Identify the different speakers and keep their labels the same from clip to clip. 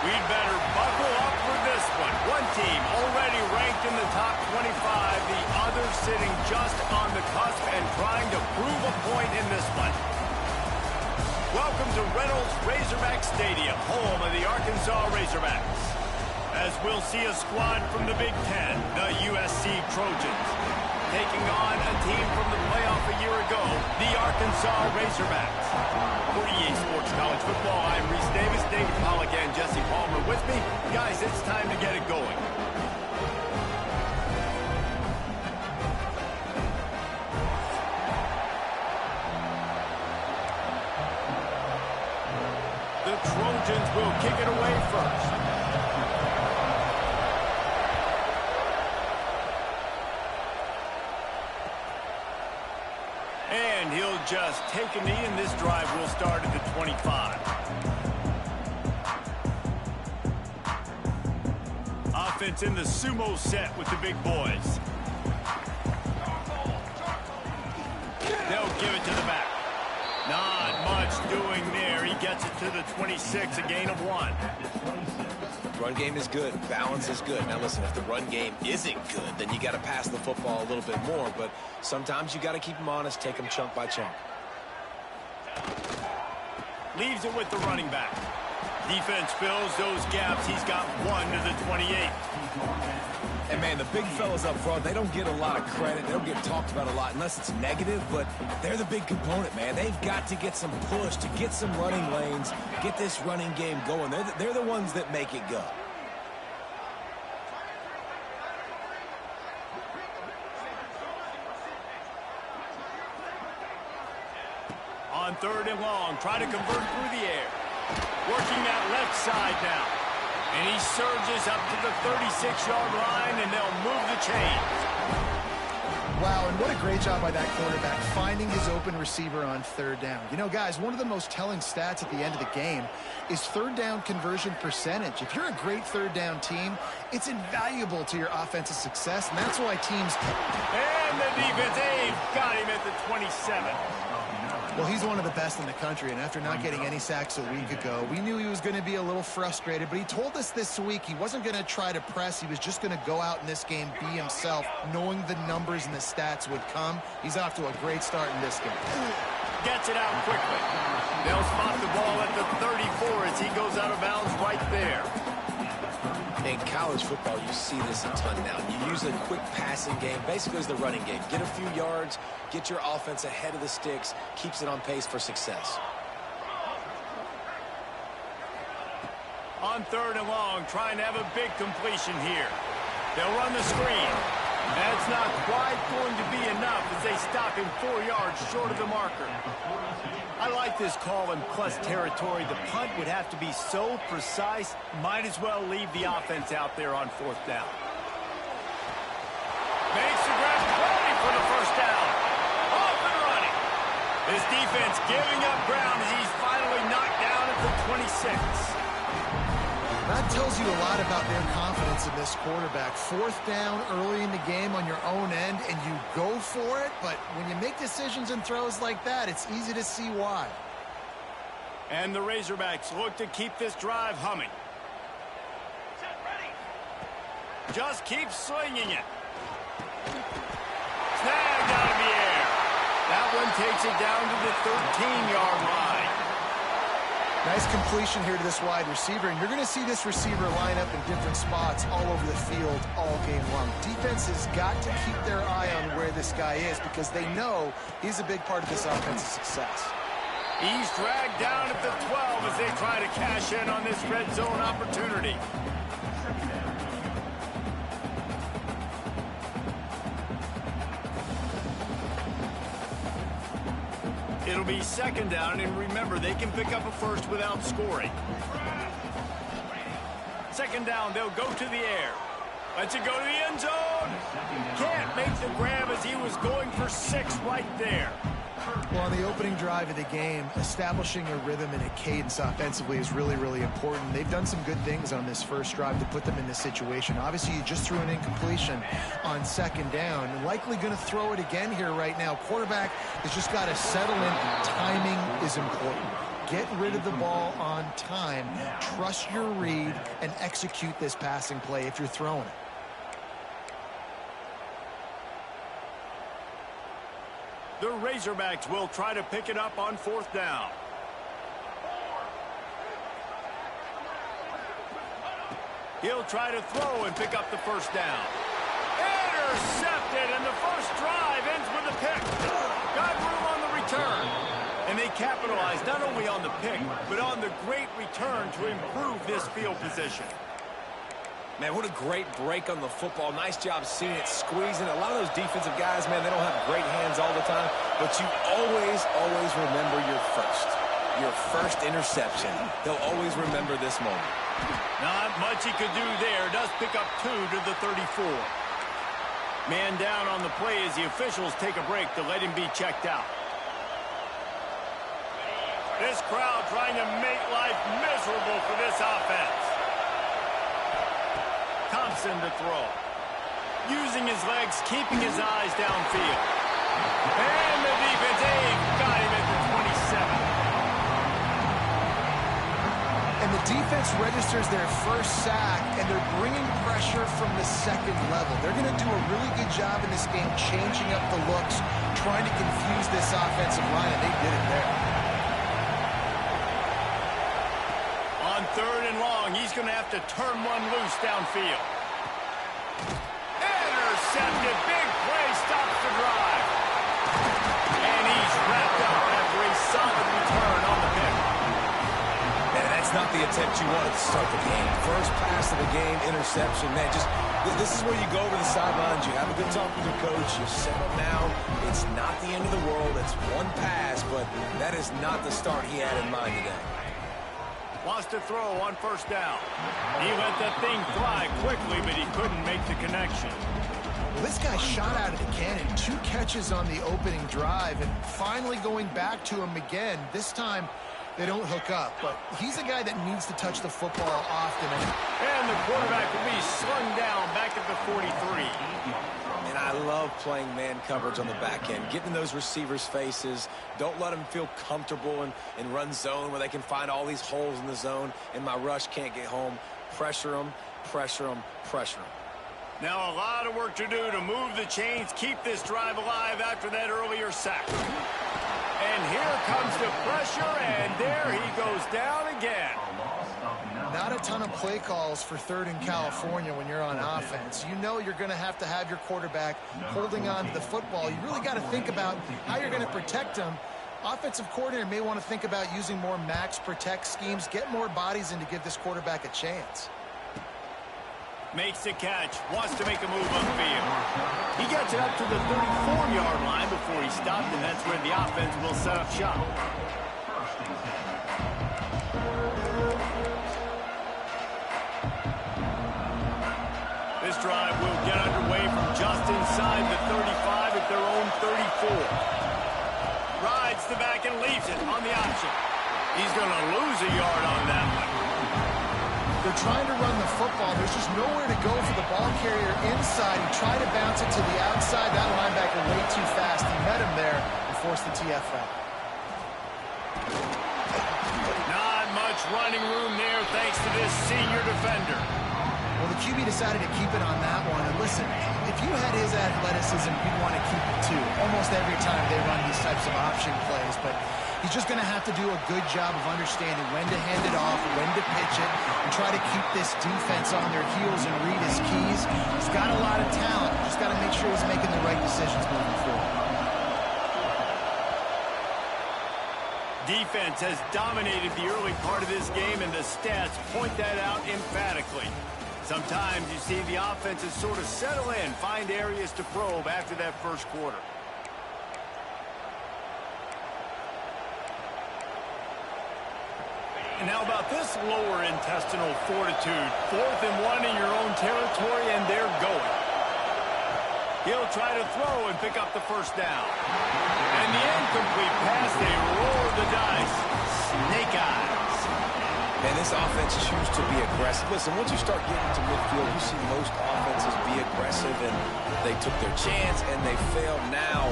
Speaker 1: We'd better buckle up for this one. One team already ranked in the top 25, the other sitting just on the cusp and trying to prove a point in this one. Welcome to Reynolds Razorback Stadium, home of the Arkansas Razorbacks. As we'll see a squad from the Big Ten, the USC Trojans, taking on a team from the playoff a year ago, the Arkansas Razorbacks. For EA Sports College Football, I'm Reese Davis, David Pollack, and Jesse Palmer with me. Guys, it's time to get it going. The Trojans will kick it away first. And he'll just take a knee, and this drive will start at the 25. Offense in the sumo set with the big boys. They'll give it to the back. Not much doing there. He gets it to the 26, a gain of 1.
Speaker 2: Run game is good. Balance is good. Now listen, if the run game isn't good, then you got to pass the football a little bit more. But sometimes you got to keep them honest, take them chunk by chunk.
Speaker 1: Leaves it with the running back. Defense fills those gaps. He's got 1 to the 28.
Speaker 2: And, man, the big fellas up front, they don't get a lot of credit. They don't get talked about a lot unless it's negative, but they're the big component, man. They've got to get some push, to get some running lanes, get this running game going. They're the ones that make it go.
Speaker 1: On 3rd and long, try to convert through the air. Working that left side now. And he surges up to the 36-yard line, and they'll move the chains.
Speaker 3: Wow, and what a great job by that quarterback, finding his open receiver on 3rd down. You know, guys, one of the most telling stats at the end of the game is 3rd down conversion percentage. If you're a great 3rd down team, it's invaluable to your offensive success, and that's why teams...
Speaker 1: And the defense, they've got him at the 27.
Speaker 3: Well, he's one of the best in the country, and after not getting any sacks a week ago, we knew he was going to be a little frustrated, but he told us this week he wasn't going to try to press. He was just going to go out in this game, be himself, knowing the numbers and the stats would come. He's off to a great start in this game.
Speaker 1: Gets it out quickly. They'll spot the ball at the 34 as he goes out of bounds right there.
Speaker 2: In college football, you see this a ton now. You use a quick passing game, basically as the running game. Get a few yards, get your offense ahead of the sticks, keeps it on pace for success.
Speaker 1: On 3rd and long, trying to have a big completion here. They'll run the screen. That's not quite going to be enough as they stop him 4 yards short of the marker. I like this call in plus territory. The punt would have to be so precise, might as well leave the offense out there on 4th down. Makes the grab, ready for the 1st down. Off and running. This defense giving up ground as he's finally knocked down at the 26.
Speaker 3: That tells you a lot about their confidence in this quarterback. 4th down early in the game on your own end, and you go for it, but when you make decisions and throws like that, it's easy to see why.
Speaker 1: And the Razorbacks look to keep this drive humming. Just keep slinging it. Snagged out of the air. That one takes it down to the 13-yard line.
Speaker 3: Nice completion here to this wide receiver, and you're going to see this receiver line up in different spots all over the field all game long. Defense has got to keep their eye on where this guy is because they know he's a big part of this offensive success.
Speaker 1: He's dragged down at the 12 as they try to cash in on this red zone opportunity. It'll be 2nd down, and remember, they can pick up a first without scoring. 2nd down, they'll go to the air. Lets it go to the end zone. Can't make the grab as he was going for 6 right there.
Speaker 3: Well, on the opening drive of the game, establishing a rhythm and a cadence offensively is really, really important. They've done some good things on this first drive to put them in this situation. Obviously, you just threw an incompletion on 2nd down. Likely going to throw it again here right now. Quarterback has just got to settle in. Timing is important. get rid of the ball on time. Trust your read and execute this passing play if you're throwing it.
Speaker 1: The Razorbacks will try to pick it up on 4th down. He'll try to throw and pick up the 1st down. Intercepted, and the first drive ends with a pick. Got room on the return. And they capitalized not only on the pick, but on the great return to improve this field position.
Speaker 2: Man, what a great break on the football. Nice job seeing it, squeezing. A lot of those defensive guys, man, they don't have great hands all the time, but you always remember your first interception. They'll always remember this moment.
Speaker 1: Not much he could do there. Does pick up 2 to the 34. Man down on the play as the officials take a break to let him be checked out. This crowd trying to make life miserable for this offense. Thompson to throw. Using his legs, keeping his eyes downfield. And the defense got him at the 27.
Speaker 3: And the defense registers their first sack, and they're bringing pressure from the 2nd level. They're going to do a really good job in this game changing up the looks, trying to confuse this offensive line, and they did it there.
Speaker 1: On 3rd and long, he's going to have to turn one loose downfield. Intercepted. Big play stops the drive. And he's wrapped up after a solid return on the pick.
Speaker 2: Man, that's not the attempt you wanted to start the game. First pass of the game, interception. Man, this is where you go over the sidelines. You have a good talk with your coach. You settle down. It's not the end of the world. It's one pass, but that is not the start he had in mind today.
Speaker 1: Wants to throw on 1st down. He let that thing fly quickly, but he couldn't make the connection.
Speaker 3: Well, this guy shot out of the cannon. 2 catches on the opening drive, and finally going back to him again. This time, they don't hook up, but he's a guy that needs to touch the football often.
Speaker 1: And the quarterback will be slung down back at the 43.
Speaker 2: And I love playing man coverage on the back end, getting those receivers' faces. Don't let them feel comfortable and run zone where they can find all these holes in the zone, and my rush can't get home. Pressure them, pressure them, pressure them.
Speaker 1: Now a lot of work to do to move the chains, keep this drive alive after that earlier sack. And here comes the pressure, and there he goes down again.
Speaker 3: Not a ton of play calls for 3rd and California when you're on offense. You know you're going to have your quarterback holding on to the football. You really got to think about how you're going to protect him. Offensive coordinator may want to think about using more max protect schemes, get more bodies in to give this quarterback a chance.
Speaker 1: Makes the catch, wants to make a move on the field. He gets it up to the 34-yard line before he stopped, and that's where the offense will set up shop. This drive will get underway from just inside the 35 at their own 34. Rides the back and leaves it on the option. He's going to lose a yard on that one.
Speaker 3: They're trying to run the football. There's just nowhere to go for the ball carrier inside. He tried to bounce it to the outside. That linebacker way too fast. He met him there and forced the TFL.
Speaker 1: Not much running room there thanks to this senior defender.
Speaker 3: Well, the QB decided to keep it on that one. And listen, if you had his athleticism, you'd want to keep it too. Almost every time they run these types of option plays. But he's just going to have to do a good job of understanding when to hand it off, when to pitch it, and try to keep this defense on their heels and read his keys. He's got a lot of talent. Just got to make sure he's making the right decisions moving forward.
Speaker 1: Defense has dominated the early part of this game, and the stats point that out emphatically. Sometimes you see the offenses sort of settle in, find areas to probe after that first quarter. And how about this lower intestinal fortitude? 4th and 1 in your own territory, and they're going. He'll try to throw and pick up the 1st down. And the incomplete pass, they roll the dice. Snake eyes.
Speaker 2: And this offense chooses to be aggressive. Listen, once you start getting to midfield, you see most offenses be aggressive, and they took their chance, and they failed. Now,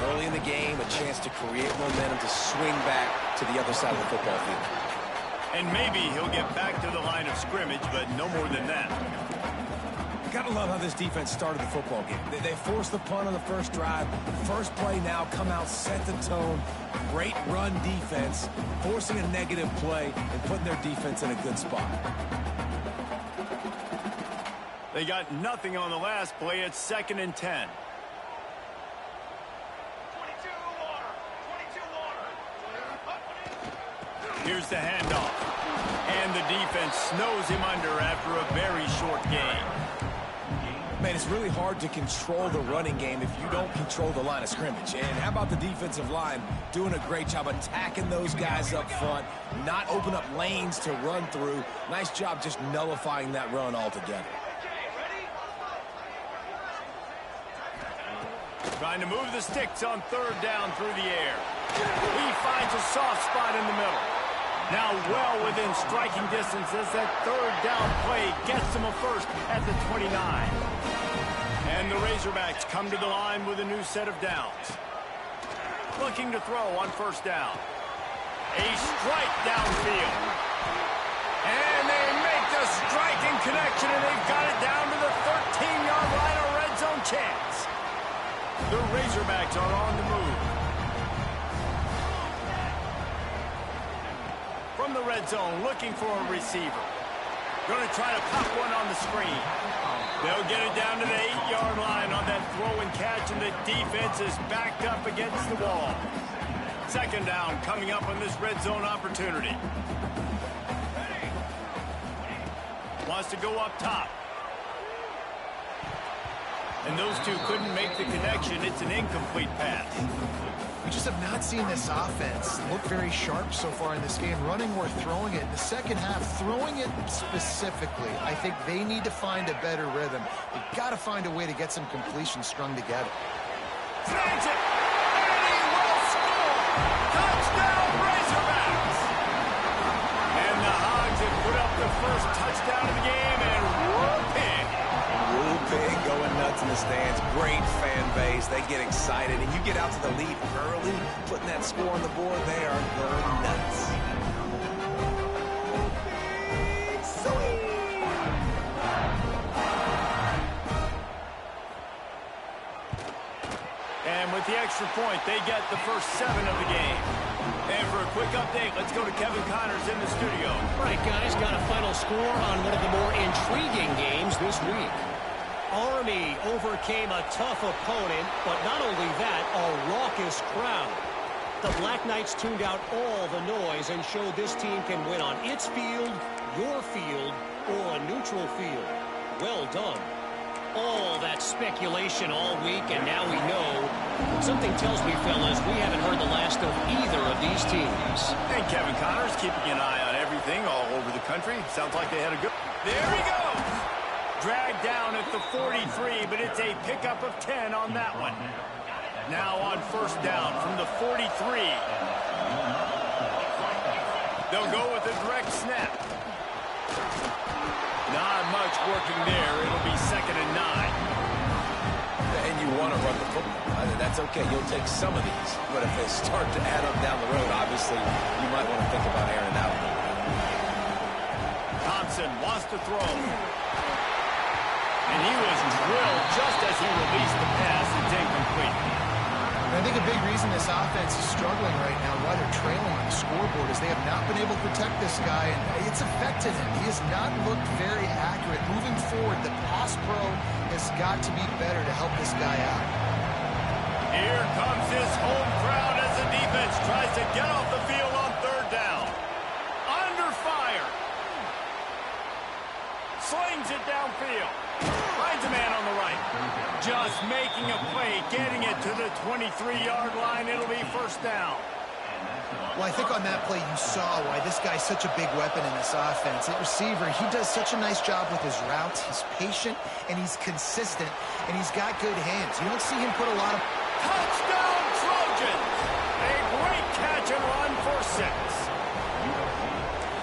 Speaker 2: Early in the game, a chance to create momentum to swing back to the other side of the football field.
Speaker 1: And maybe he'll get back to the line of scrimmage, but no more than that.
Speaker 2: Gotta love how this defense started the football game. They forced the punt on the first drive. First play now, come out, set the tone. Great run defense, forcing a negative play and putting their defense in a good spot.
Speaker 1: They got nothing on the last play. It's 2nd and 10. Here's the handoff. And the defense snows him under after a very short game.
Speaker 2: Man, it's really hard to control the running game if you don't control the line of scrimmage. And how about the defensive line doing a great job attacking those guys up front, not open up lanes to run through. Nice job just nullifying that run altogether.
Speaker 1: Trying to move the sticks on 3rd down through the air. He finds a soft spot in the middle. Now well within striking distance as that 3rd down play gets him a first at the 29. And the Razorbacks come to the line with a new set of downs. Looking to throw on 1st down. A strike downfield. And they make the striking connection, and they've got it down to the 13-yard line, a red zone chance. The Razorbacks are on the move. From the red zone, looking for a receiver. Going to try to pop one on the screen. They'll get it down to the 8-yard line on that throw and catch, and the defense is backed up against the wall. 2nd down coming up on this red zone opportunity. Wants to go up top. And those two couldn't make the connection. It's an incomplete pass.
Speaker 3: We just have not seen this offense look very sharp so far in this game, running or throwing it. In the second half, throwing it specifically, I think they need to find a better rhythm. They've got to find a way to get some completions strung together.
Speaker 1: Snags it! And he will score! Touchdown, Razorbacks! And the Hogs have put up the first touchdown of the game, and whooping!
Speaker 2: Rule pig going nuts in the stands. Great fan base. They get excited, and you get out to the lead early, putting that score on the board. They are going nuts.
Speaker 1: And with the extra point, they get the first 7 of the game. And for a quick update, let's go to Kevin Connors in the studio.
Speaker 4: All right, guys, got a final score on one of the more intriguing games this week. Army overcame a tough opponent, but not only that, a raucous crowd. The Black Knights tuned out all the noise and showed this team can win on its field, your field, or a neutral field. Well done. All that speculation all week, and now we know. Something tells me, fellas, we haven't heard the last of either of these teams.
Speaker 1: And Kevin Connors keeping an eye on everything all over the country. Sounds like they had a good... There he goes! Dragged down at the 43, but it's a pickup of 10 on that one. Now on 1st down from the 43. They'll go with a direct snap. Not much working there. It'll be 2nd and 9.
Speaker 2: And you want to run the football. That's okay. You'll take some of these. But if they start to add up down the road, obviously, you might want to think about airing it out.
Speaker 1: Thompson wants to throw. And he was drilled just as he released the pass. It's incomplete.
Speaker 3: I think a big reason this offense is struggling right now, why they're trailing on the scoreboard, is they have not been able to protect this guy, and it's affected him. He has not looked very accurate. Moving forward, the pass pro has got to be better to help this guy out.
Speaker 1: Here comes his home crowd as the defense tries to get off the field on 3rd down. Under fire. Slings it downfield. Finds a man on the right. Just making a play, getting it to the 23-yard line. It'll be 1st down.
Speaker 3: Well, I think on that play you saw why this guy's such a big weapon in this offense. At receiver, he does such a nice job with his routes. He's patient, and he's consistent, and he's got good hands. You don't see him put a lot of...
Speaker 1: Touchdown, Trojans! A great catch and run for 6.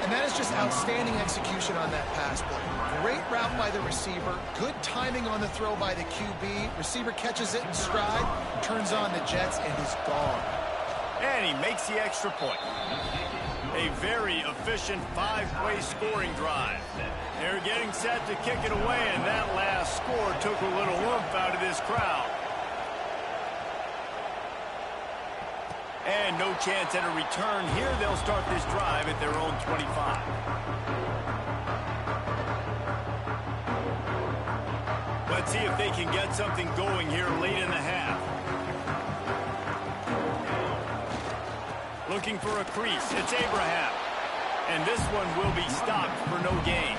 Speaker 3: And that is just outstanding execution on that pass play. Great route by the receiver. Good timing on the throw by the QB. Receiver catches it in stride, turns on the jets, and is gone.
Speaker 1: And he makes the extra point. A very efficient 5-play scoring drive. They're getting set to kick it away, and that last score took a little oomph out of this crowd. And no chance at a return here. They'll start this drive at their own 25. Let's see if they can get something going here late in the half. Looking for a crease. It's Abraham. And this one will be stopped for no gain.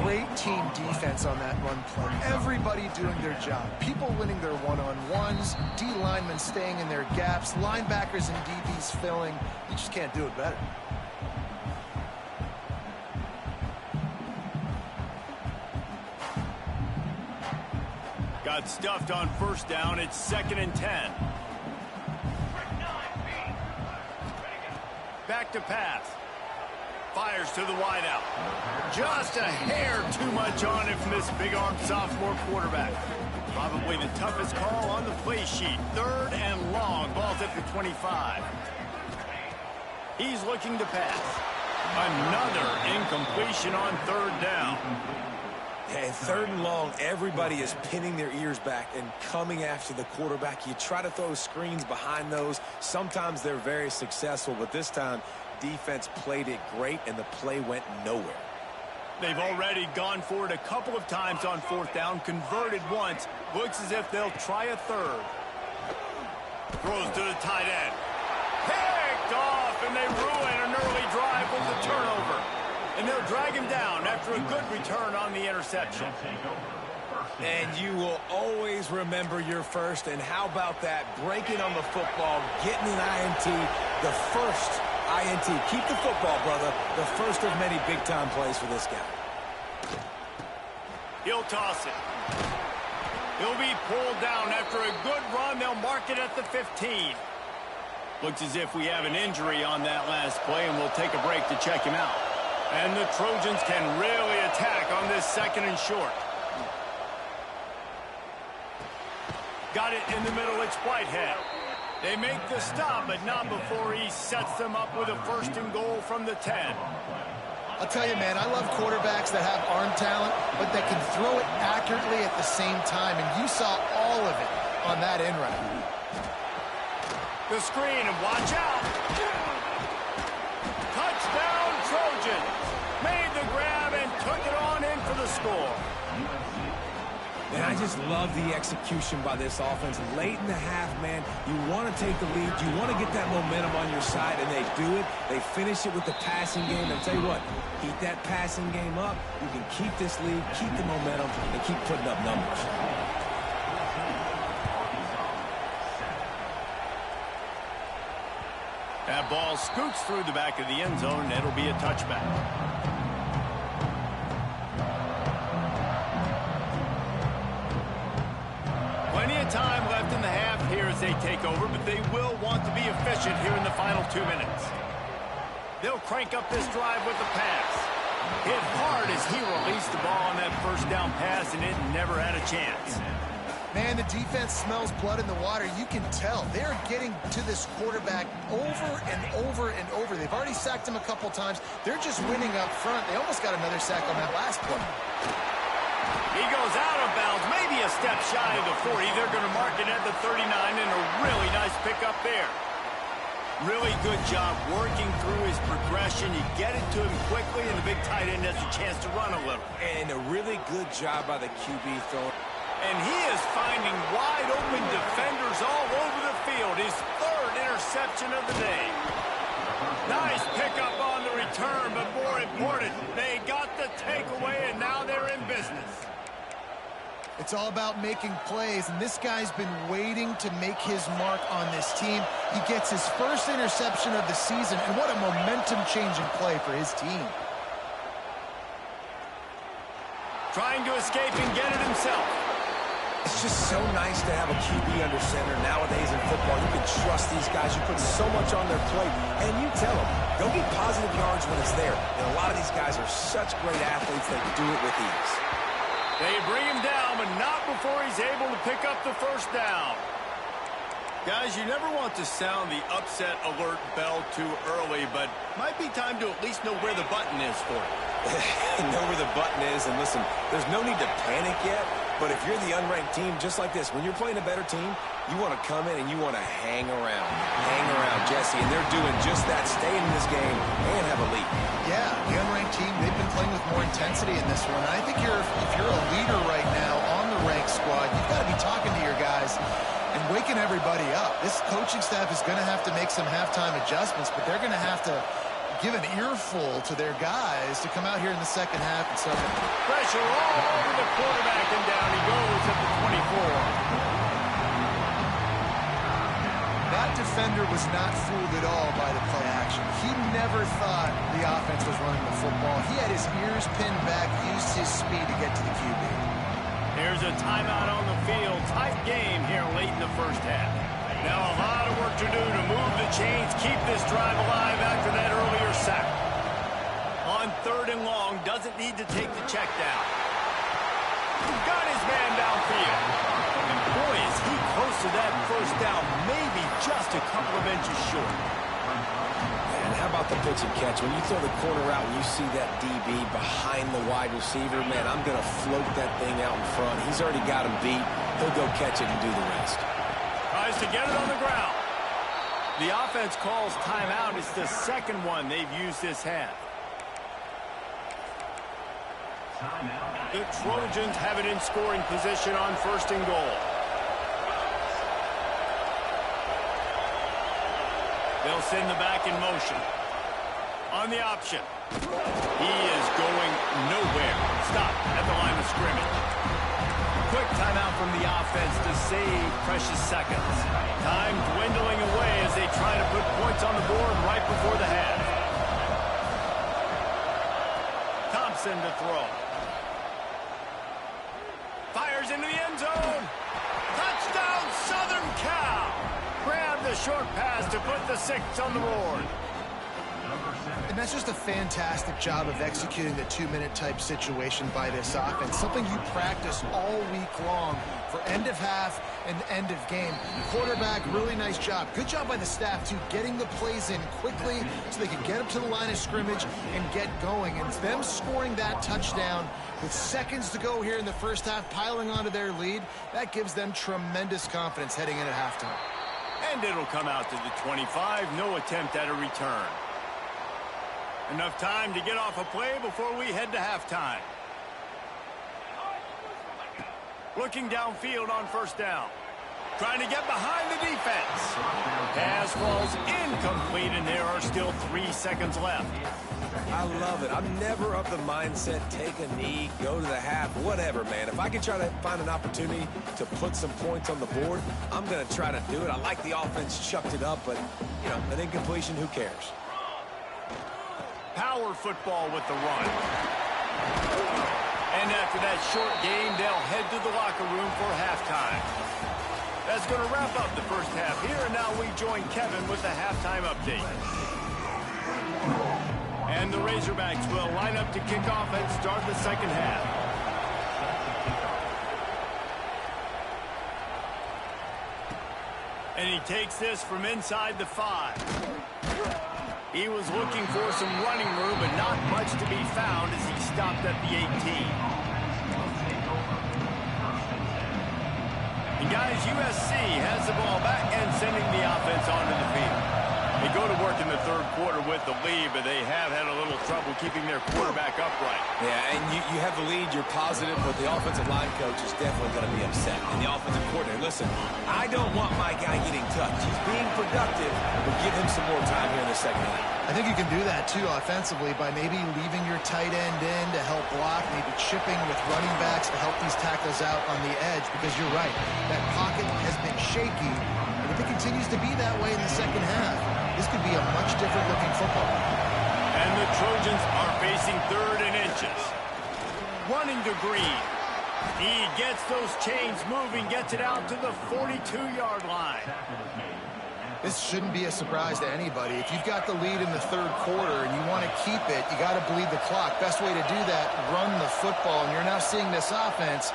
Speaker 3: Great team defense on that run play. Everybody doing their job. People winning their one-on-ones, D linemen staying in their gaps, linebackers and DBs filling. You just can't do it better.
Speaker 1: Got stuffed on first down. It's 2nd and 10. Back to pass. Fires to the wideout. Just a hair too much on it from this big-arm sophomore quarterback. Probably the toughest call on the play sheet. 3rd and long. Ball's at the 25. He's looking to pass. Another incompletion on 3rd down.
Speaker 2: And 3rd and long, everybody is pinning their ears back and coming after the quarterback. You try to throw screens behind those. Sometimes they're very successful, but this time, defense played it great, and the play went nowhere.
Speaker 1: They've already gone for it a couple of times on 4th down, converted once. Looks as if they'll try a 3rd. Throws to the tight end. Picked off, and they ruin an early drive with the turnover. And they'll drag him down after a good return on the interception.
Speaker 2: And you will always remember your first. And how about that? Breaking on the football, getting an INT, the first INT. Keep the football, brother. The first of many big-time plays for this guy.
Speaker 1: He'll toss it. He'll be pulled down after a good run. They'll mark it at the 15. Looks as if we have an injury on that last play, and we'll take a break to check him out. And the Trojans can really attack on this 2nd and short. Got it in the middle. It's Whitehead. They make the stop, but not before he sets them up with a 1st and goal from the 10.
Speaker 3: I'll tell you, man, I love quarterbacks that have arm talent, but that can throw it accurately at the same time. And you saw all of it on that in route.
Speaker 1: The screen, and watch out. Touchdown, Trojans. Made the grab and took it on in for the score.
Speaker 2: And I just love the execution by this offense. Late in the half, man, you want to take the lead. You want to get that momentum on your side, and they do it. They finish it with the passing game. And I'll tell you what, keep that passing game up. You can keep this lead, keep the momentum, and keep putting up numbers.
Speaker 1: That ball scoots through the back of the end zone, and it'll be a touchback. Plenty of time left in the half here as they take over, but they will want to be efficient here in the final 2 minutes. They'll crank up this drive with the pass. Hit hard as he released the ball on that 1st down pass, and it never had a chance.
Speaker 3: Man, the defense smells blood in the water. You can tell. They're getting to this quarterback over and over and over. They've already sacked him a couple times. They're just winning up front. They almost got another sack on that last play.
Speaker 1: He goes out of bounds, maybe a step shy of the 40. They're going to mark it at the 39, and a really nice pickup there. Really good job working through his progression. You get it to him quickly, and the big tight end has a chance to run a little.
Speaker 2: And a really good job by the QB throwing.
Speaker 1: And he is finding wide-open defenders all over the field. His 3rd interception of the day. Nice pickup on the return, but more important, they got the takeaway, and now they're in business.
Speaker 3: It's all about making plays, and this guy's been waiting to make his mark on this team. He gets his 1st interception of the season, and what a momentum-changing play for his team.
Speaker 1: Trying to escape and get it himself.
Speaker 2: It's just so nice to have a QB under center. Nowadays in football, you can trust these guys. You put so much on their plate, and you tell them, go get positive yards when it's there. And a lot of these guys are such great athletes, they do it with ease.
Speaker 1: They bring him down, but not before he's able to pick up the first down. Guys, you never want to sound the upset alert bell too early, but might be time to at least know where the button is for it.
Speaker 2: Know where the button is, and listen, there's no need to panic yet, but if you're the unranked team, just like this, when you're playing a better team, you want to come in and you want to hang around. Hang around, Jesse, and they're doing just that, staying in this game and have a lead.
Speaker 3: Yeah, the unranked team, they've been playing with more intensity in this one. I think if you're a leader right now on the ranked squad, you've got to be talking to your guys and waking everybody up. This coaching staff is going to have to make some halftime adjustments, but they're going to have to give an earful to their guys to come out here in the second half. And so
Speaker 1: pressure all over the quarterback, and down he goes at the 24.
Speaker 3: That defender was not fooled at all by the play action. He never thought the offense was running the football. He had his ears pinned back, used his speed to get to the QB.
Speaker 1: Here's a timeout on the field. Tight game here late in the first half. Now a lot of work to do to move the chains, keep this drive alive after that earlier sack. On 3rd and long, doesn't need to take the check down. Got his man downfield. And boy, is he close to that first down, maybe just a couple of inches short.
Speaker 2: And how about the pitch and catch? When you throw the corner out and you see that DB behind the wide receiver, man, I'm going to float that thing out in front. He's already got him beat. He'll go catch it and do the rest.
Speaker 1: Tries to get it on the ground. The offense calls timeout. It's the second one they've used this half. The Trojans have it in scoring position on 1st and goal. They'll send the back in motion. On the option. He is going nowhere. Stop at the line of scrimmage. Quick timeout from the offense to save precious seconds. Time dwindling away as they try to put points on the board right before the half. Thompson to throw. Fires into the end zone. Touchdown, Southern Cal. Grab the short pass to put the 6 on the board.
Speaker 3: And that's just a fantastic job of executing the 2-minute type situation by this offense. Something you practice all week long for end of half and end of game. Quarterback, really nice job. Good job by the staff, too, getting the plays in quickly so they can get up to the line of scrimmage and get going. And them scoring that touchdown with seconds to go here in the first half, piling onto their lead, that gives them tremendous confidence heading into halftime.
Speaker 1: And it'll come out to the 25. No attempt at a return. Enough time to get off a play before we head to halftime. Looking downfield on 1st down. Trying to get behind the defense. Pass falls incomplete, and there are still 3 seconds left.
Speaker 2: I love it. I'm never of the mindset, take a knee, go to the half, whatever, man. If I can try to find an opportunity to put some points on the board, I'm going to try to do it. I like the offense chucked it up, but, you know, an incompletion, who cares?
Speaker 1: Power football with the run. And after that short game, they'll head to the locker room for halftime. That's going to wrap up the first half here, and now we join Kevin with the halftime update. And the Razorbacks will line up to kick off and start the second half. And he takes this from inside the 5. He was looking for some running room, but not much to be found as he stopped at the 18. And guys, USC has the ball back and sending the offense onto the field. They go to work in the 3rd quarter with the lead, but they have had a little trouble keeping their quarterback upright.
Speaker 2: Yeah, and you have the lead, you're positive, but the offensive line coach is definitely going to be upset. And the offensive coordinator, listen, I don't want my guy getting touched. He's being productive, but give him some more time here in the second half.
Speaker 3: I think you can do that, too, offensively, by maybe leaving your tight end in to help block, maybe chipping with running backs to help these tackles out on the edge, because you're right, that pocket has been shaky, and if it continues to be that way in the second half, this could be a much different looking football.
Speaker 1: And the Trojans are facing 3rd and inches. Running to Green. He gets those chains moving, gets it out to the 42-yard line.
Speaker 3: This shouldn't be a surprise to anybody. If you've got the lead in the third quarter and you want to keep it, you got to bleed the clock. Best way to do that, run the football. And you're now seeing this offense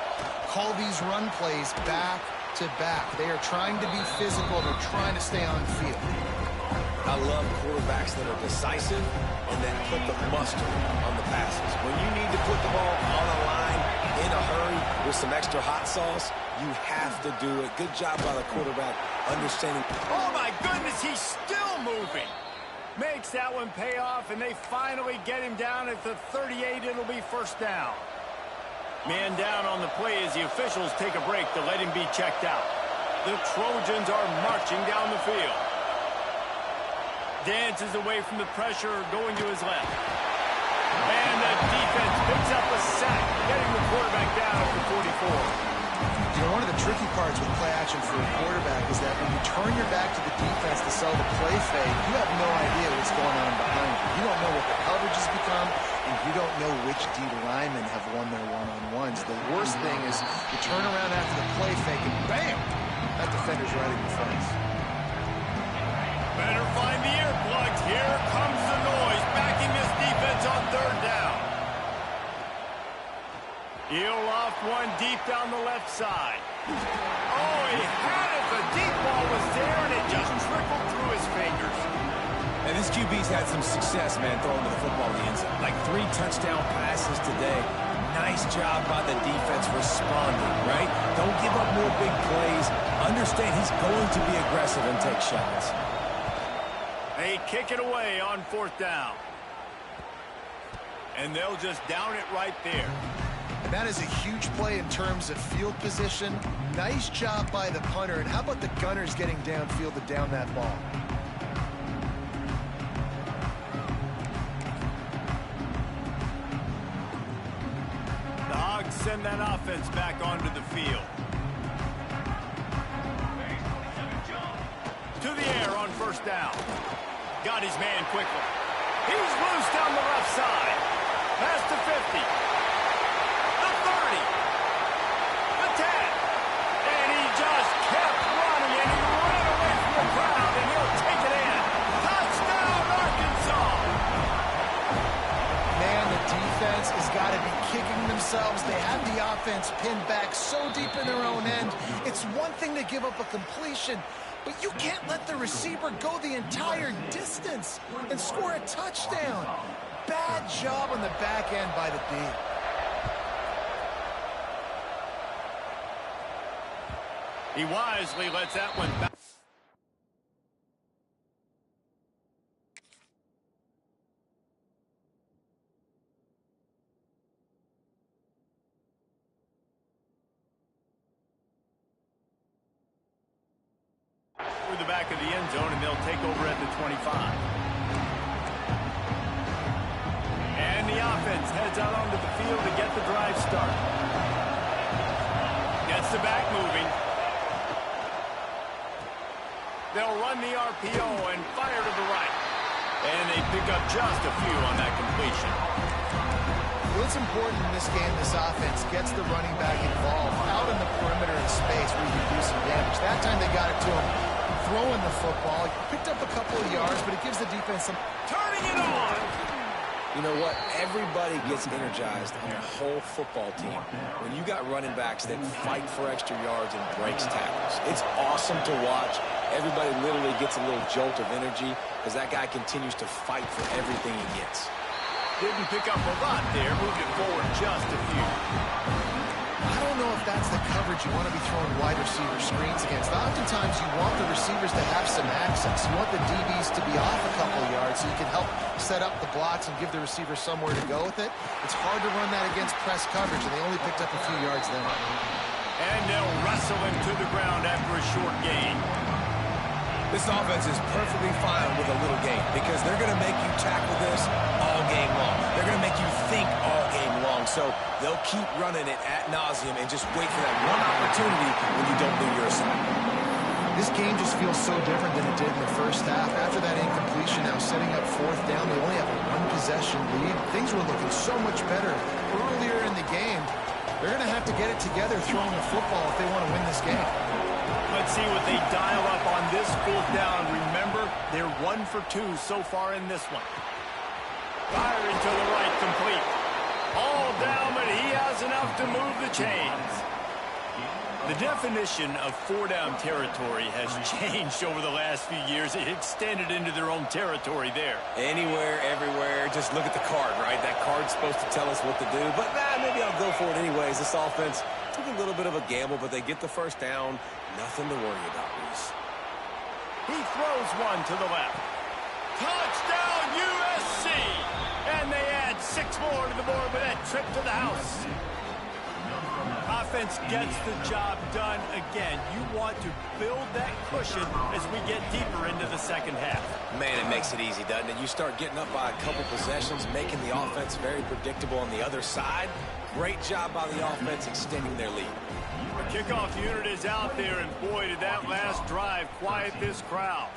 Speaker 3: call these run plays back to back. They are trying to be physical. They're trying to stay on field.
Speaker 2: I love quarterbacks that are decisive and that put the mustard on the passes. When you need to put the ball on the line in a hurry with some extra hot sauce, you have to do it. Good job by the quarterback understanding.
Speaker 1: Oh, my goodness, he's still moving. Makes that one pay off, and they finally get him down at the 38. It'll be first down. Man down on the play as the officials take a break to let him be checked out. The Trojans are marching down the field. Dances away from the pressure, going to his left. And the defense picks up a sack, getting the quarterback down at the 44.
Speaker 3: You know, one of the tricky parts with play action for a quarterback is that when you turn your back to the defense to sell the play fake, you have no idea what's going on behind you. You don't know what the coverage has become, and you don't know which D linemen have won their one-on-ones. The worst thing is you turn around after the play fake, and bam! That defender's right in your face.
Speaker 1: Better find the earplugs. Here comes the noise, backing this defense on third down. He'll loft one deep down the left side. Oh, he had it. The deep ball was there, and it just trickled through his fingers.
Speaker 2: And this QB's had some success, man, throwing the football in the end zone. Like 3 touchdown passes today. Nice job by the defense responding, right? Don't give up more big plays. Understand he's going to be aggressive and take shots.
Speaker 1: They kick it away on fourth down. And they'll just down it right there.
Speaker 3: And that is a huge play in terms of field position. Nice job by the punter. And how about the gunners getting downfield to down that ball?
Speaker 1: The Hogs send that offense back onto the field. To the air on first down. Got his man quickly. He's loose down the left side. Pass to 50. The 30. The 10. And he just kept running, and he ran away from the crowd, and he'll take it in. Touchdown, Arkansas!
Speaker 3: Man, the defense has got to be kicking themselves. They have the offense pinned back so deep in their own end. It's one thing to give up a completion, but you can't let the receiver go the entire distance and score a touchdown. Bad job on the back end by the D.
Speaker 1: He wisely lets that one back. Through the back of the end zone, and they'll take over at the 25. And the offense heads out onto the field to get the drive started. Gets the back moving. They'll run the RPO and fire to the right. And they pick up just a few on that completion.
Speaker 3: What's important in this game, this offense gets the running back involved out in the perimeter in space where you can do some damage. That time they got it to him throwing the football. He picked up a couple of yards, but it gives the defense some...
Speaker 1: Turning it on!
Speaker 2: You know what? Everybody gets energized on the whole football team when you got running backs that fight for extra yards and breaks tackles. It's awesome to watch. Everybody literally gets a little jolt of energy as that guy continues to fight for everything he gets.
Speaker 1: Didn't pick up a lot there. Moved it forward just a few.
Speaker 3: I don't know if that's the coverage you want to be throwing wide receiver screens against. Oftentimes you want the receivers to have some access. You want the DBs to be off a couple of yards so you can help set up the blocks and give the receiver somewhere to go with it. It's hard to run that against press coverage, and they only picked up a few yards there.
Speaker 1: And they'll wrestle him to the ground after a short gain.
Speaker 2: This offense is perfectly fine with a little game because they're going to make you tackle this all game long. They're going to make you think all game long. So they'll keep running it ad nauseum and just wait for that one opportunity when you don't do your assignment.
Speaker 3: This game just feels so different than it did in the first half. After that incompletion, now setting up fourth down, they only have a one-possession lead. Things were looking so much better earlier in the game. They're going to have to get it together throwing the football if they want to win this game.
Speaker 1: Let's see what they dial up on this 4th down. Remember, they're 1 for 2 so far in this one. Firing to the right, complete. All down, but he has enough to move the chains. The definition of 4-down territory has changed over the last few years. It extended into their own territory there.
Speaker 2: Anywhere, everywhere. Just look at the card, right? That card's supposed to tell us what to do. But maybe I'll go for it anyways. This offense took a little bit of a gamble, but they get the 1st down. Nothing to worry about, Reese.
Speaker 1: He throws one to the left. Touchdown, USC! And they add 6 more to the board with that trip to the house. Offense gets the job done again. You want to build that cushion as we get deeper into the 2nd half.
Speaker 2: Man, it makes it easy, doesn't it? You start getting up by a couple possessions, making the offense very predictable on the other side. Great job by the offense extending their lead.
Speaker 1: The kickoff unit is out there, and boy, did that last drive quiet this crowd.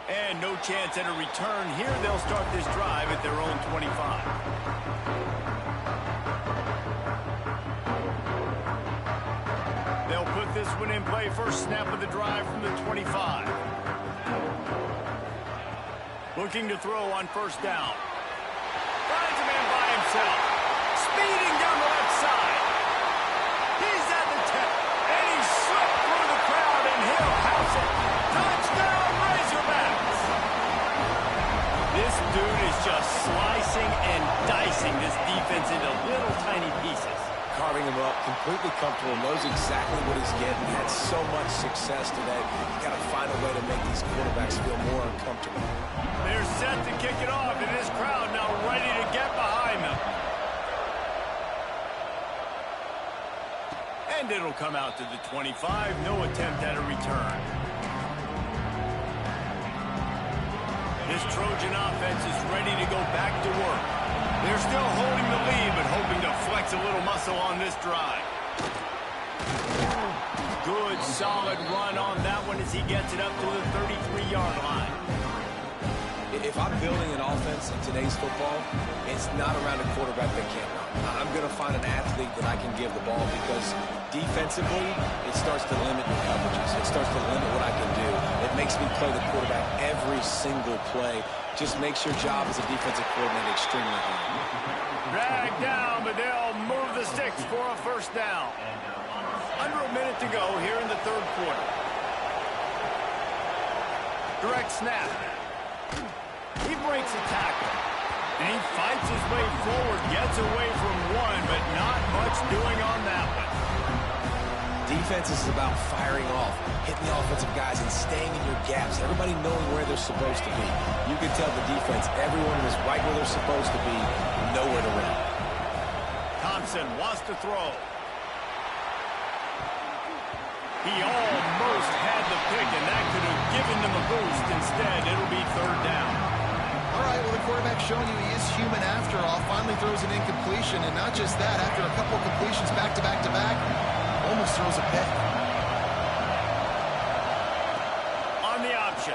Speaker 1: And no chance at a return here. They'll start this drive at their own 25. They'll put this one in play. First snap of the drive from the 25. Looking to throw on 1st down. Finds a man by himself. Speeding down the left side. He's at the 10. And he slipped through the crowd, and he'll house it. Touchdown, Razorbacks. This dude is just slicing and dicing this defense into little tiny pieces.
Speaker 2: Carving him up, completely comfortable, knows exactly what he's getting, had so much success today. You got to find a way to make these quarterbacks feel more uncomfortable.
Speaker 1: They're set to kick it off, and this crowd now ready to get behind them. And it'll come out to the 25. No attempt at a return. This Trojan offense is ready to go back to work. They're still holding the lead, but hoping to flex a little muscle on this drive. Good, solid run on that one as he gets it up to the 33-yard line.
Speaker 2: If I'm building an offense in today's football, it's not around a quarterback that can't run. I'm going to find an athlete that I can give the ball because defensively, it starts to limit the coverages. It starts to limit what I can do. It makes me play the quarterback every single play. Just makes your job as a defensive coordinator extremely hard.
Speaker 1: Dragged down, but they'll move the sticks for a 1st down. Under a minute to go here in the 3rd quarter. Direct snap. He breaks a tackle. And he fights his way forward, gets away from one, but not much doing on that one.
Speaker 2: Defense is about firing off, hitting the offensive guys and staying in your gaps. Everybody knowing where they're supposed to be. You can tell the defense, everyone is right where they're supposed to be, nowhere to run.
Speaker 1: Thompson wants to throw. He almost had the pick, and that could have given them a boost. Instead, it'll be 3rd down.
Speaker 3: All right, well, the quarterback's showing you he is human after all. Finally throws an incompletion, and not just that, after a couple completions back-to-back-to-back, almost throws a pick.
Speaker 1: On the option.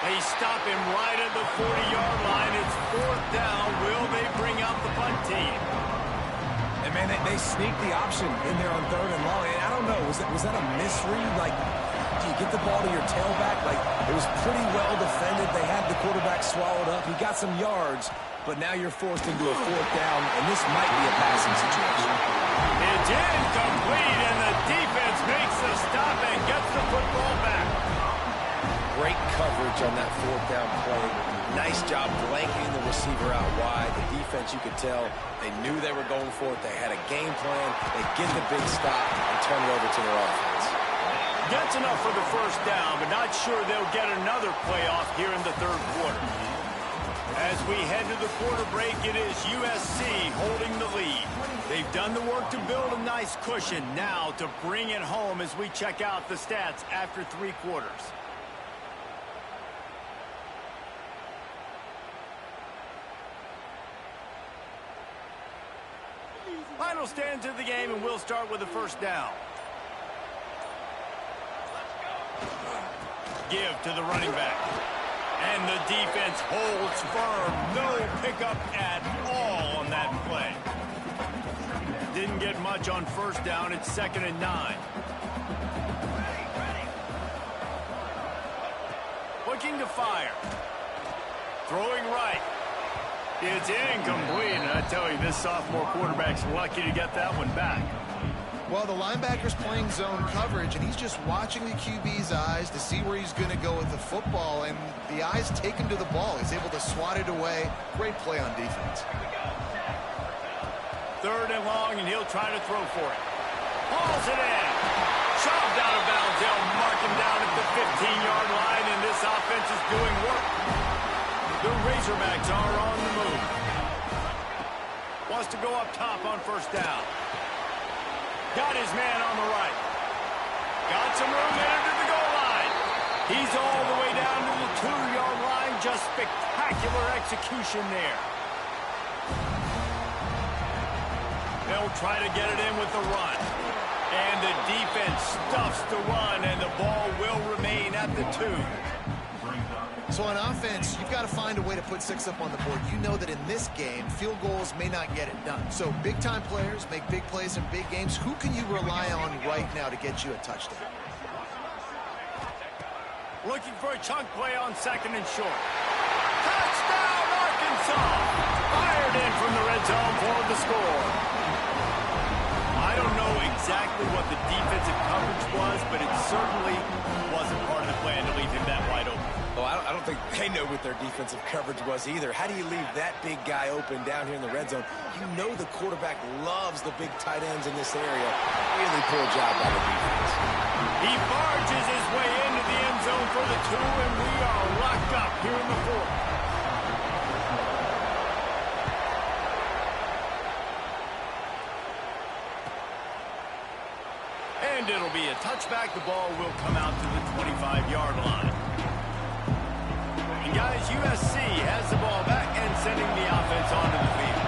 Speaker 1: They stop him right at the 40-yard line. It's 4th down. Will they bring out the punt team?
Speaker 2: And, man, they sneaked the option in there on 3rd and long. And I don't know, was that a misread? Like, do you get the ball to your tailback? Like, it was pretty well defended. They had the quarterback swallowed up. He got some yards, but now you're forced into a 4th down, and this might be a passing situation.
Speaker 1: It's incomplete, and the defense makes the stop and gets the football back.
Speaker 2: Great coverage on that 4th down play. Nice job blanketing the receiver out wide. The defense, you could tell, they knew they were going for it. They had a game plan. They get the big stop and turn it over to their offense.
Speaker 1: Gets enough for the 1st down, but not sure they'll get another playoff here in the 3rd quarter. As we head to the quarter break, it is USC holding the lead. They've done the work to build a nice cushion. Now to bring it home as we check out the stats after 3 quarters. Final stands of the game, and we'll start with the 1st down. Give to the running back. And the defense holds firm. No pickup at all on that play. Didn't get much on first down. It's 2nd and 9. Looking to fire. Throwing right. It's incomplete. And I tell you, this sophomore quarterback's lucky to get that one back.
Speaker 3: Well, the linebacker's playing zone coverage, and he's just watching the QB's eyes to see where he's going to go with the football, and the eyes take him to the ball. He's able to swat it away. Great play on defense.
Speaker 1: 3rd and long, and he'll try to throw for it. Hauls it in. Shoved out of bounds. They'll mark him down at the 15-yard line, and this offense is doing work. The Razorbacks are on the move. Wants to go up top on first down. Got his man on the right. Got some room into the goal line. He's all the way down to the 2-yard line. Just spectacular execution there. They'll try to get it in with the run. And the defense stuffs the run, and the ball will remain at the 2.
Speaker 3: So on offense, you've got to find a way to put 6 up on the board. You know that in this game, field goals may not get it done. So big-time players make big plays in big games. Who can you rely on right now to get you a touchdown?
Speaker 1: Looking for a chunk play on 2nd and short. Touchdown, Arkansas! Fired in from the red zone for the score. I don't know exactly what the defensive coverage was, but it certainly wasn't part of the plan to leave him that wide open.
Speaker 2: Well, I don't think they know what their defensive coverage was either. How do you leave that big guy open down here in the red zone? You know the quarterback loves the big tight ends in this area. Really poor job by the defense.
Speaker 1: He barges his way into the end zone for the 2, and we are locked up here in the 4th. And it'll be a touchback. The ball will come out to the 25-yard line. And guys, USC has the ball back and sending the offense onto the field.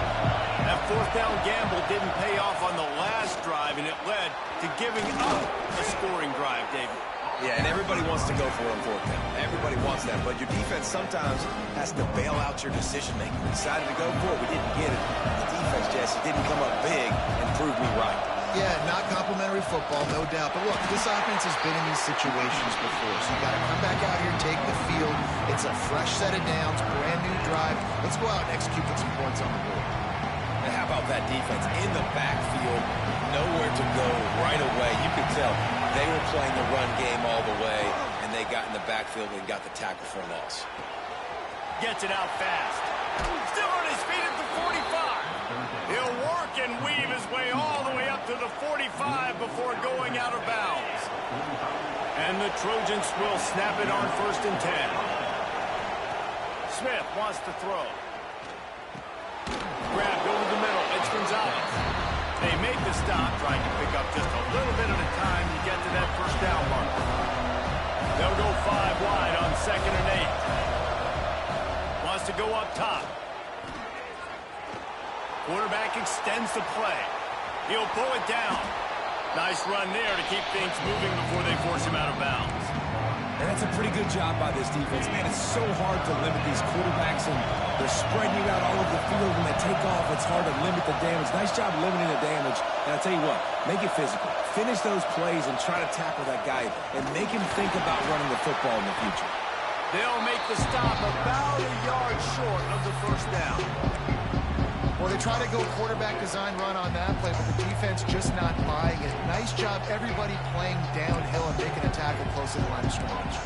Speaker 1: That 4th down gamble didn't pay off on the last drive, and it led to giving up a scoring drive, David.
Speaker 2: Yeah, and everybody wants to go for it on 4th down. Everybody wants that, but your defense sometimes has to bail out your decision-making. We decided to go for it. We didn't get it. The defense, Jesse, didn't come up big and prove me right.
Speaker 3: Yeah, not complimentary football, no doubt. But look, this offense has been in these situations before, so you got to come back out here, take the field. It's a fresh set of downs, brand new drive. Let's go out and execute, get some points on the board.
Speaker 2: And how about that defense in the backfield, nowhere to go right away. You could tell they were playing the run game all the way, and they got in the backfield and got the tackle for a loss.
Speaker 1: Gets it out fast. Still on his feet at the 45. He'll work and weave his way all the way up to the 45 before going out of bounds. And the Trojans will snap it on 1st and 10. Smith wants to throw. Grabbed over the middle. It's Gonzalez. They make the stop, trying to pick up just a little bit at a time to get to that 1st down mark. They'll go 5 wide on 2nd and 8. Wants to go up top. Quarterback extends the play. He'll pull it down. Nice run there to keep things moving before they force him out of bounds.
Speaker 2: And that's a pretty good job by this defense. Man, it's so hard to limit these quarterbacks, and they're spreading you out all over the field. When they take off, it's hard to limit the damage. Nice job limiting the damage. And I'll tell you what, make it physical. Finish those plays and try to tackle that guy and make him think about running the football in the future.
Speaker 1: They'll make the stop about a yard short of the 1st down.
Speaker 3: Well, they try to go quarterback design run on that play, but the defense just not buying it. Nice job, everybody playing downhill and making a tackle close to the line of scrimmage.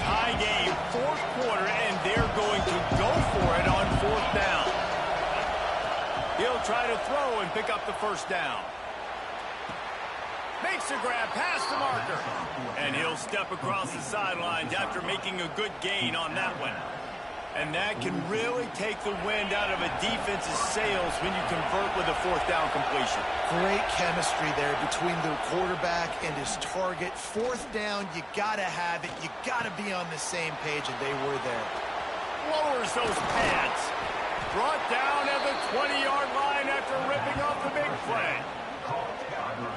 Speaker 1: Tie game, 4th quarter, and they're going to go for it on 4th down. He'll try to throw and pick up the 1st down. Makes a grab past the marker. And he'll step across the sidelines after making a good gain on that one. And that can really take the wind out of a defense's sails when you convert with a 4th down completion.
Speaker 3: Great chemistry there between the quarterback and his target. 4th down, you got to have it. You got to be on the same page, and they were there.
Speaker 1: Lowers those pads. Brought down at the 20-yard line after ripping off the big play.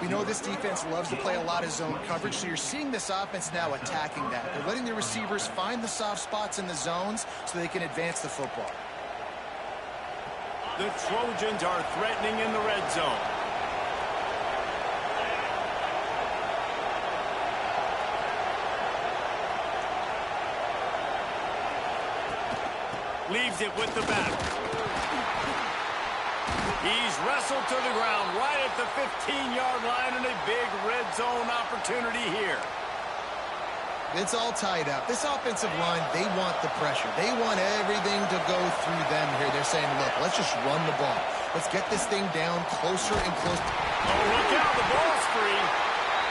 Speaker 3: We know this defense loves to play a lot of zone coverage, so you're seeing this offense now attacking that. They're letting the receivers find the soft spots in the zones so they can advance the football.
Speaker 1: The Trojans are threatening in the red zone. Leaves it with the back. He's wrestled to the ground right at the 15-yard line, and a big red zone opportunity here.
Speaker 3: It's all tied up. This offensive line, they want the pressure. They want everything to go through them here. They're saying, look, let's just run the ball. Let's get this thing down closer and closer.
Speaker 1: Oh, look out. The ball's free.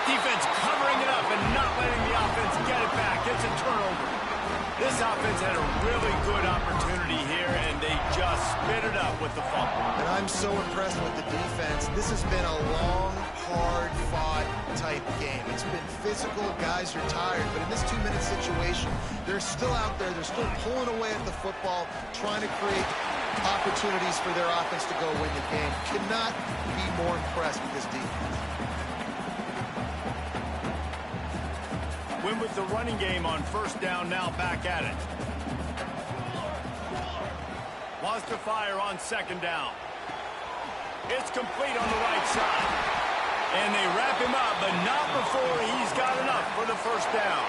Speaker 1: Defense covering it up and not letting the offense get it back. It's a turnover. This offense had a really good opportunity here, and they just spit it up with the fumble.
Speaker 3: And I'm so impressed with the defense. This has been a long, hard-fought type game. It's been physical. Guys are tired. But in this 2-minute situation, they're still out there. They're still pulling away at the football, trying to create opportunities for their offense to go win the game. Cannot be more impressed with this defense.
Speaker 1: Win with the running game on first down, now back at it. Wants to fire on second down. It's complete on the right side. And they wrap him up, but not before he's got enough for the first down.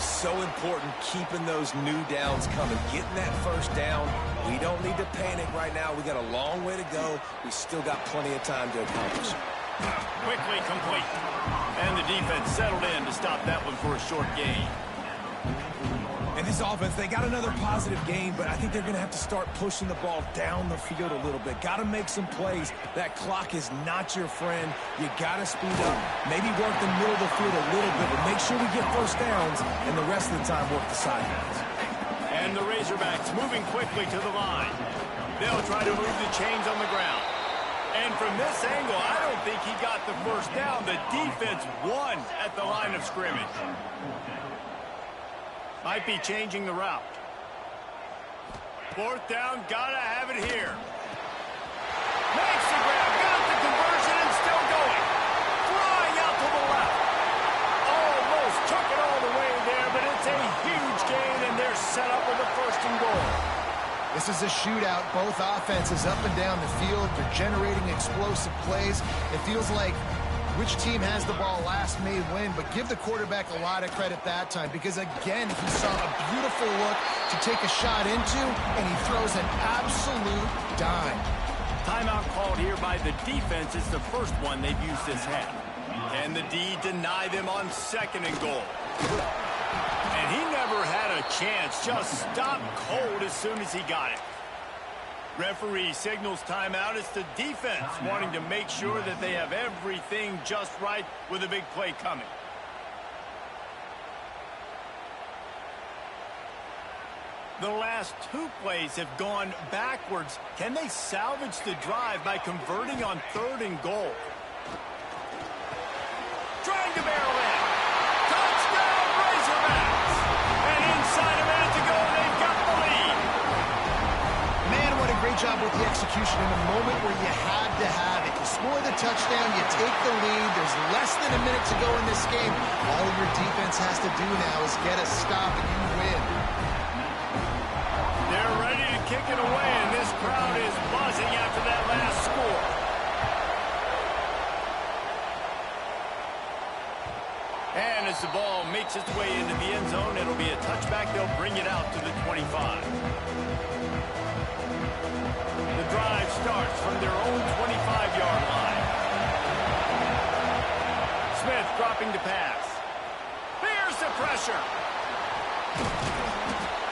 Speaker 2: So important keeping those new downs coming, getting that first down. We don't need to panic right now. We got a long way to go. We still got plenty of time to accomplish it.
Speaker 1: Quickly complete. And the defense settled in to stop that one for a short gain.
Speaker 2: And this offense, they got another positive game, but I think they're going to have to start pushing the ball down the field a little bit. Got to make some plays. That clock is not your friend. You got to speed up. Maybe work the middle of the field a little bit, but make sure we get first downs, and the rest of the time work the sidelines.
Speaker 1: And the Razorbacks moving quickly to the line. They'll try to move the chains on the ground. And from this angle, I don't think he got the first down. The defense won at the line of scrimmage. Might be changing the route. Fourth down, gotta have it here. Makes the grab, got the conversion, and still going. Flying out to the left. Almost took it all the way there, but it's a huge gain, and they're set up with a first and goal.
Speaker 3: This is a shootout. Both offenses up and down the field. They're generating explosive plays. It feels like which team has the ball last may win, but give the quarterback a lot of credit that time because, again, he saw a beautiful look to take a shot into, and he throws an absolute dime.
Speaker 1: Timeout called here by the defense. It's the first one they've used this half. And the D deny them on second and goal. And he never had a chance. Just stopped cold as soon as he got it. Referee signals timeout. It's the defense wanting to make sure that they have everything just right with a big play coming. The last two plays have gone backwards. Can they salvage the drive by converting on third and goal? Trying to barrel in. Touchdown, Razorbacks! And inside a minute to go, they've got the lead.
Speaker 3: Man, what a great job with the execution in a moment where you had to have it. You score the touchdown, you take the lead. There's less than a minute to go in this game. All your defense has to do now is get a stop and you win.
Speaker 1: They're ready to kick it away, and this crowd is buzzing after that last score. And as the ball makes its way into the end zone, it'll be a touchback. They'll bring it out to the 25. The drive starts from their own 25-yard line. Smith dropping to pass. Here's the pressure.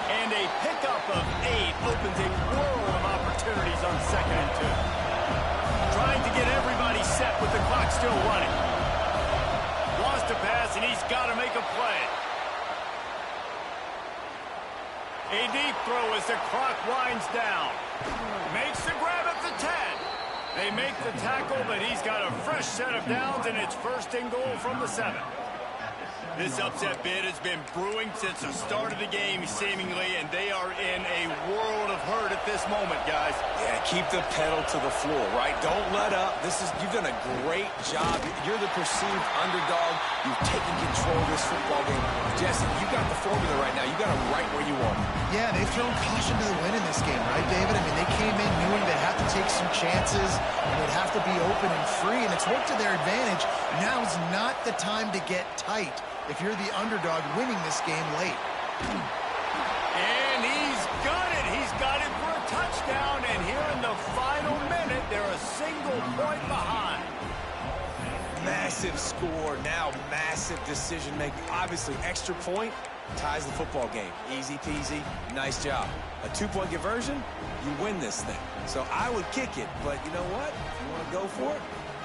Speaker 1: And a pickup of 8 opens a world of opportunities on second and 2. Trying to get everybody set with the clock still running. Wants to pass, and he's got to make a play. A deep throw as the clock winds down. Makes the grab at the 10. They make the tackle, but he's got a fresh set of downs, and it's first and goal from the 7. This upset bid has been brewing since the start of the game, seemingly, and they are in a world of hurt at this moment, guys.
Speaker 2: Yeah, keep the pedal to the floor, right? Don't let up. You've done a great job. You're the perceived underdog. You've taken control of this football game. Jesse, you got the formula right now. You got it right where you want it.
Speaker 3: Yeah, they've thrown caution to the wind in this game, right, David? I mean, they came in knowing they'd have to take some chances, and they'd have to be open and free, and it's worked to their advantage. Now's not the time to get tight if you're the underdog winning this game late.
Speaker 1: And he's got it. He's got it for a touchdown, and here in the final minute, they're a single point behind.
Speaker 2: Massive score, now massive decision-making. Obviously, extra point ties the football game. Easy peasy, nice job. A 2-point conversion, you win this thing. So I would kick it, but you know what? If you want to go for it,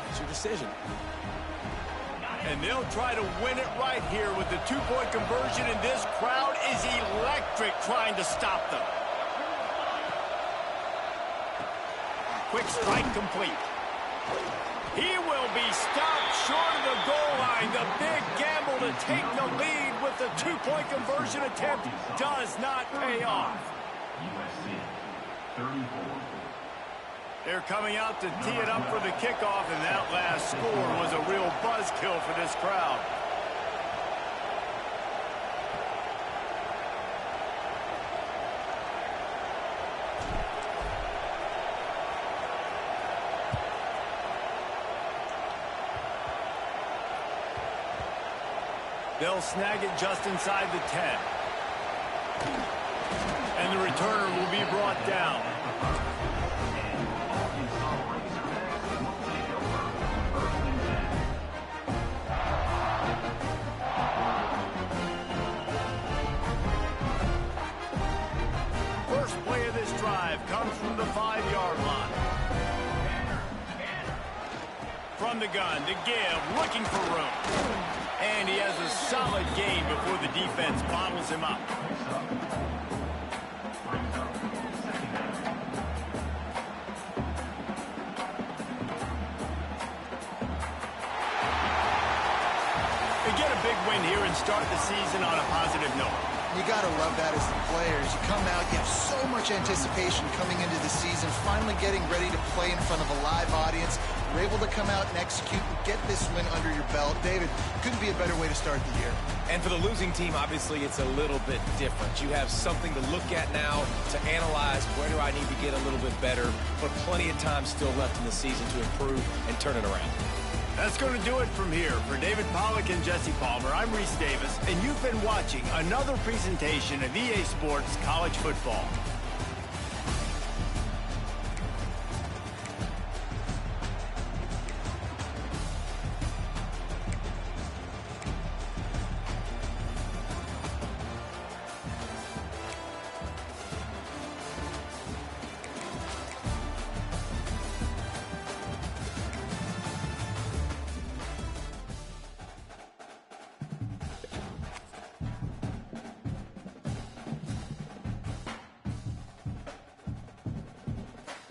Speaker 2: it's your decision.
Speaker 1: And they'll try to win it right here with the 2-point conversion, and this crowd is electric trying to stop them. Quick strike complete. He will be stopped short of the goal line. The big gamble to take the lead with the 2-point conversion attempt does not pay off.
Speaker 5: USC, 34.
Speaker 1: They're coming out to tee it up for the kickoff, and that last score was a real buzzkill for this crowd. They'll snag it just inside the 10. And the returner will be brought down. First play of this drive comes from the 5-yard line. From the gun, to give, looking for room. And he has a solid gain before the defense bottles him up. They get a big win here and start the season on a positive note.
Speaker 3: You got to love that as the players. You come out, you have so much anticipation coming into the season, finally getting ready to play in front of a live audience. You're able to come out and execute and get this win under your belt. David, couldn't be a better way to start the year.
Speaker 2: And for the losing team, obviously, it's a little bit different. You have something to look at now to analyze where do I need to get a little bit better, but plenty of time still left in the season to improve and turn it around.
Speaker 1: That's going to do it from here. For David Pollack and Jesse Palmer, I'm Reese Davis, and you've been watching another presentation of EA Sports College Football.